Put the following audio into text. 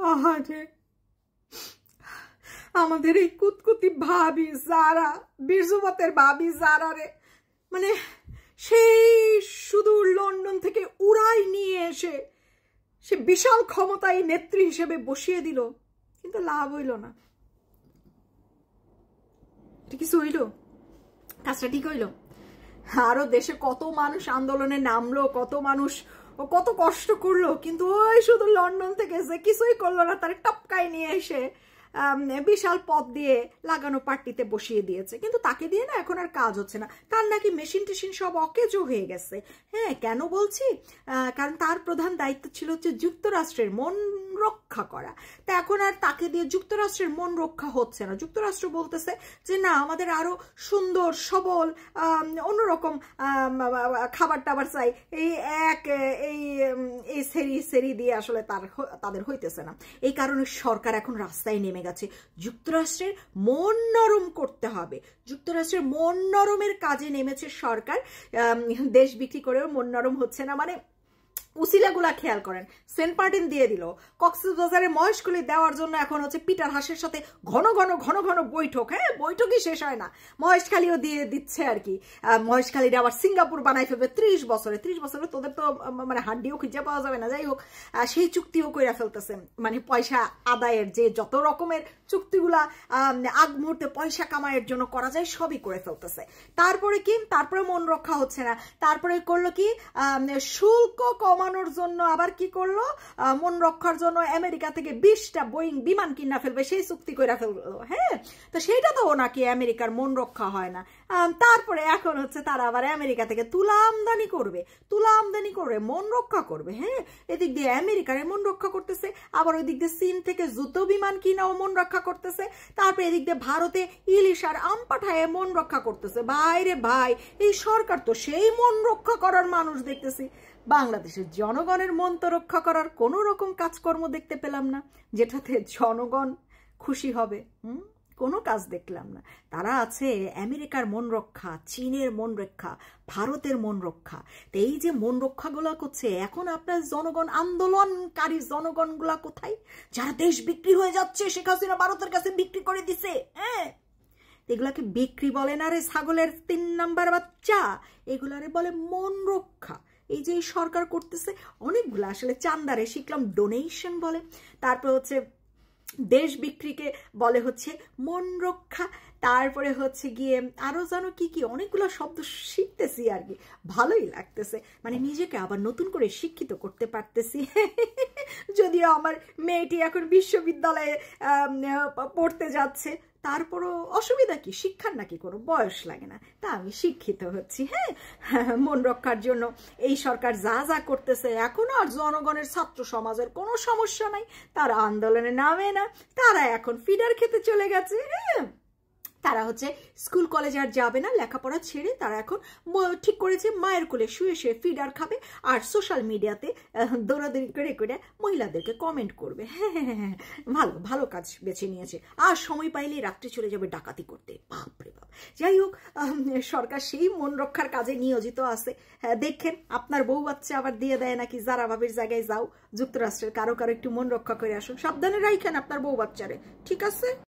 আহারে আমাদের এই কুতকুতি ভাবি যারা, বীরজুবতের ভাবি যারা রে, মানে সেই সুদূর লন্ডন থেকে উড়াই নিয়ে এসে সে বিশাল ক্ষমতায় নেত্রী হিসেবে বসিয়ে দিল, কিন্তু লাভ হইল না। কিছু হইল? কাজটা ঠিক হইল? আরো দেশে কত মানুষ আন্দোলনে নামলো, কত মানুষ কত কষ্ট করলো, কিন্তু ওই শুধু লন্ডন থেকে যে কিছুই করলো না, তার টপকায় নিয়ে এসে বিশাল পদ দিয়ে লাগানো পার্টিতে বসিয়ে দিয়েছে। কিন্তু তাকে দিয়ে না এখন আর কাজ হচ্ছে না, তার নাকি মেশিন টেশিন সব অকেজো হয়ে গেছে। হ্যাঁ, কেন বলছি? কারণ তার প্রধান দায়িত্ব ছিল হচ্ছে যুক্তরাষ্ট্রের মন রক্ষা করা। তা এখন আর তাকে দিয়ে যুক্তরাষ্ট্রের মন রক্ষা হচ্ছে না। যুক্তরাষ্ট্র বলতেছে যে না, আমাদের আরো সুন্দর সবল অন্যরকম খাবার টাবার চাই। এই সেরি দিয়ে আসলে তাদের হইতেছে না। এই কারণে সরকার এখন রাস্তায় নেমে গেছে। যুক্তরাষ্ট্রের মন নরম করতে হবে। যুক্তরাষ্ট্রের মন নরমের কাজে নেমেছে সরকার। দেশ বিক্রি করেও মন নরম হচ্ছে না। মানে উসিলাগুলা খেয়াল করেন, সেন্ট মার্টিন দিয়ে দিল, কক্সবাজারে মহেশখালী দেওয়ার জন্য এখন হচ্ছে পিটার হাসের সাথে ঘন ঘন বৈঠক। হ্যাঁ, বৈঠকই শেষ হয় না, মহেশখালীও দিয়ে দিচ্ছে আর কি। মহেশখালীর আবার সিঙ্গাপুর বানাই ফেলবে 30 বছরে। 30 বছরে তোদের তো মানে হাড্ডিও খুঁজে পাওয়া যাবে না। যাই হোক, সেই চুক্তিও কইরা ফেলতেছে। মানে পয়সা আদায়ের যে যত রকমের চুক্তিগুলা আগ মুহূর্তে পয়সা কামাইয়ের জন্য করা যায় সবই করে ফেলতেছে। তারপরে কি? তারপরে মন রক্ষা হচ্ছে না। তারপরে করলো কি? শুল্ক কমানোর জন্য আবার কি করলো? মন রক্ষার জন্য আমেরিকা থেকে 20টা বোয়িং বিমান কিনা ফেলবে, সেই চুক্তি করে ফেললো। হ্যাঁ, তো সেইটা তো নাকি আমেরিকার মন রক্ষা হয় না। তারপরে এখন হচ্ছে তারা আবার আমেরিকা থেকে তুলা আমদানি করবে, মন রক্ষা করবে। হ্যাঁ, এদিক দিয়ে আমেরিকার মন রক্ষা করতেছে, আবার ওই দিক দিয়ে চীন থেকে যুদ্ধ বিমান কিনাও মন রক্ষা করতেছে। তারপরে এদিক দিয়ে ভারতে ইলিশ আর আম পাঠায় মন রক্ষা করতেছে। ভাই রে ভাই, এই সরকার তো সেই মন রক্ষা করার মানুষ দেখতেছি। বাংলাদেশের জনগণের মন তো রক্ষা করার কোনো রকম কাজকর্ম দেখতে পেলাম না, যেটাতে জনগণ খুশি হবে। কোনো কাজ দেখলাম না। তারা আছে আমেরিকার মন রক্ষা, চীনের মন রক্ষা, ভারতের মন রক্ষা। তো এই যে মন রক্ষাগুলা করছে, এখন আপনার জনগণ, আন্দোলনকারী জনগণগুলা কোথায়? যারা দেশ বিক্রি হয়ে যাচ্ছে, শেখ হাসিনা ভারতের কাছে বিক্রি করে দিছে। হ্যাঁ, এগুলাকে বিক্রি বলে না রে, ছাগলের 3 নাম্বার বাচ্চা। এগুলারে বলে মন রক্ষা। এই যে সরকার করতেছে অনেকগুলো, আসলে চান্দারে শিখলাম ডোনেশন বলে, তারপর হচ্ছে দেশ বিক্রিকে বলে হচ্ছে মন রক্ষা, তারপরে হচ্ছে গিয়ে আরো জানো কি কি অনেকগুলো শব্দ শিখতেছি আর কি, ভালোই লাগতেছে। মানে নিজেকে আবার নতুন করে শিক্ষিত করতে পারতেছি। যদিও আমার মেয়েটি এখন বিশ্ববিদ্যালয়ে পড়তে যাচ্ছে, তারপরও অসুবিধা কি? শিক্ষার নাকি কোনো বয়স লাগে না? তা আমি শিক্ষিত হচ্ছি। হ্যাঁ, মন রক্ষার জন্য এই সরকার যা যা করতেছে, এখন আর জনগণের, ছাত্র সমাজের কোনো সমস্যা নাই। তারা আন্দোলনে নামে না, তারা এখন ফিডার খেতে চলে গেছে। হ্যাঁ, তারা হচ্ছে স্কুল কলেজ আর যাবে না, লেখাপড়া ছেড়ে তারা এখন ঠিক করেছে মায়ের কোলে শুয়ে শুয়ে ফিডার খাবে আর সোশ্যাল মিডিয়াতে দৌড়াদৌড়ি করে মহিলাদেরকে কমেন্ট করবে। হ্যাঁ, ভালো কাজ বেছে নিয়েছে। আর সময় পাইলে রাত্রে চলে যাবে ডাকাতি করতে। বাপরে বাপ। যাই হোক, সরকার সেই মন রক্ষার কাজে নিয়োজিত আছে। দেখেন আপনার বউ বাচ্চা আবার দিয়ে দেয় নাকি, যারা ভাবির জায়গায় যাও যুক্তরাষ্ট্রের কারো একটু মন রক্ষা করে আসুন, সাবধানে রাখেন আপনার বউ বাচ্চারে। ঠিক আছে?